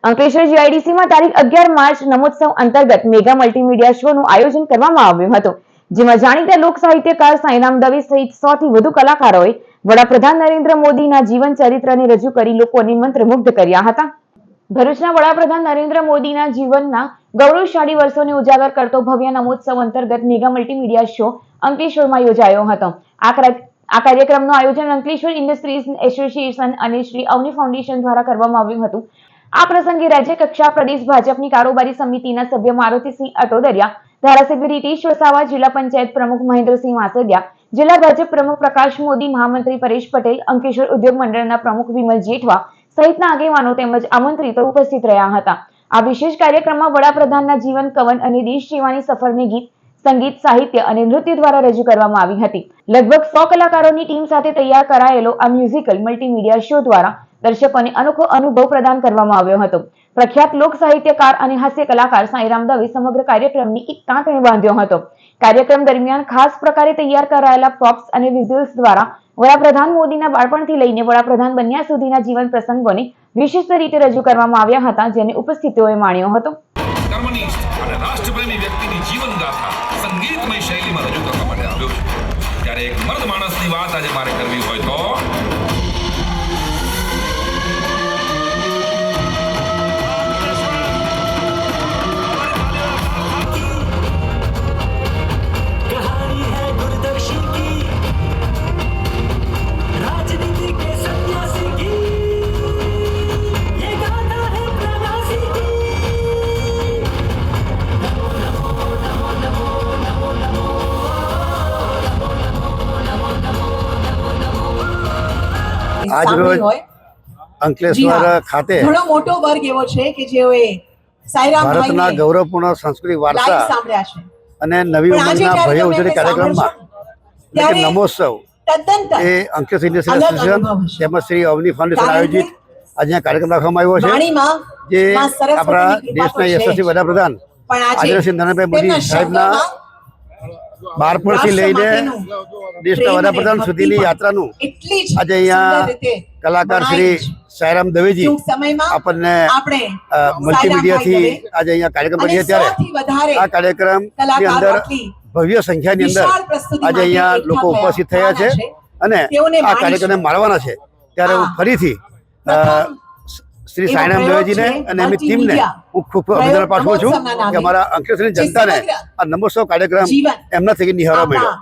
અંકલેશ્વર જીઆઈડીસીમાં તારીખ 11 માર્ચ નમોત્સવ અંતર્ગત mega multimedia શોનું આયોજન કરવામાં આવ્યું હતું, જેમાં જાણીતા લોક સાહિત્યકાર સાંઈરામ દવે સહિત 100 થી વધુ કલાકારોએ વડાપ્રધાન નરેન્દ્ર મોદીના જીવન ચરિત્રને રજૂ કરી લોકોને મંત્રમુગ્ધ કર્યા હતા. ભરૂચના વડાપ્રધાન નરેન્દ્ર મોદીના જીવનના ગૌરવશાળી વર્ષોને ઉજાગર કરતો ભવ્ય નમોત્સવ અંતર્ગત મેગા મલ્ટીમીડિયા શો અંકલેશ્વરમાં યોજાયો હતો. આ કાર્યક્રમનું આયોજન અંકલેશ્વર ઇન્ડસ્ટ્રીઝ એસોસિએશન અને શ્રી અવની ફાઉન્ડેશન દ્વારા કરવામાં આવ્યું હતું. આ પ્રસંગે રાજ્ય કક્ષા પ્રદેશ ભાજપની કારોબારી સમિતિના સભ્ય મારુતિસિંહ અટોદરિયા, ધારાસભ્ય રીતેશ વસાવા, જિલ્લા પંચાયત પ્રમુખ મહેન્દ્રસિંહ વાસદિયા, જિલ્લા ભાજપ પ્રમુખ પ્રકાશ મોદી, મહામંત્રી પરેશ પટેલ, અંકલેશ્વર ઉદ્યોગ મંડળના પ્રમુખ વિમલ જેઠવા સહિતના આગેવાનો તેમજ આમંત્રિતો ઉપસ્થિત રહ્યા હતા. આ વિશેષ કાર્યક્રમમાં વડાપ્રધાનના જીવન કવન અને દેશ સેવાની સફરને ગીત, સંગીત, સાહિત્ય અને નૃત્ય દ્વારા રજૂ કરવામાં આવી હતી. લગભગ 100 કલાકારોની ટીમ સાથે તૈયાર કરાયેલો આ મ્યુઝિકલ મલ્ટીમીડિયા શો દ્વારા દર્શકોને અનોખો અનુભવ પ્રદાન કરવામાં આવ્યો હતો. પ્રખ્યાત લોક સાહિત્યકાર અને હાસ્ય કલાકાર સાંઈરામ દવે સમગ્ર કાર્યક્રમની એક તાંતણે બાંધ્યો હતો. કાર્યક્રમ દરમિયાન ખાસ પ્રકારે તૈયાર કરાયેલા પ્રોપ્સ અને વિઝ્યુઅલ્સ દ્વારા વડાપ્રધાન મોદીના બાળપણથી લઈને વડાપ્રધાન બન્યા સુધીના જીવન પ્રસંગોને વિશિષ્ટ રીતે રજૂ કરવામાં આવ્યા હતા, જેને ઉપસ્થિતોએ માણ્યો હતો. કર્મનિષ્ઠ અને રાષ્ટ્રપ્રેમી વ્યક્તિની જીવનગાથા સંગીતમય શૈલીમાં રજૂ કરવા માટે આવ્યો છું. ત્યારે એક મર્દ માણસની વાત આજે મારે કરવી હોય તો આજરોજ અંકલેશ્વર ખાતે ઘણો મોટો વર્ગ એવો છે કે જેઓએ સાંઈરામ ભારતના ગૌરવપૂર્ણ સાંસ્કૃતિક વારસા સાંભળ્યા છે અને નવી ઉંમરના ભવ્ય ઉજવણી કાર્યક્રમમાં એટલે કે નમોત્સવ એ અંકલેશ્વર ઇન્ડસ્ટ્રીયલ એસોસિએશન તેમજ શ્રી અવની ફાઉન્ડેશન આયોજિત આજે કાર્યક્રમ રાખવામાં આવ્યો છે, જે આપણા દેશના યશસ્વી વડાપ્રધાન આદરણીય શ્રી નરેન્દ્રભાઈ મોદી સાહેબના બાળપણથી લઈને દેશના વડાપ્રધાન સુધીની યાત્રાનું આજે અહીંયા કલાકાર શ્રી સાંઈરામ દવેજી આપણને મલ્ટીમીડિયાથી આજે અહીંયા કાર્યક્રમ કરીએ ત્યારે આ કાર્યક્રમની અંદર ભવ્ય સંખ્યાની અંદર આજે અહીંયા લોકો ઉપસ્થિત થયા છે અને આ કાર્યક્રમને માણવાના છે. ત્યારે હું ફરીથી શ્રી સાંઈરામ દવેજીને અને એમની ટીમને હું ખૂબ અભિનંદન પાઠવું છું કે અમારા અંકલેશ્વરની જનતાને આ નમોત્સવ કાર્યક્રમ એમના થકી નિહાળવા મળ્યો.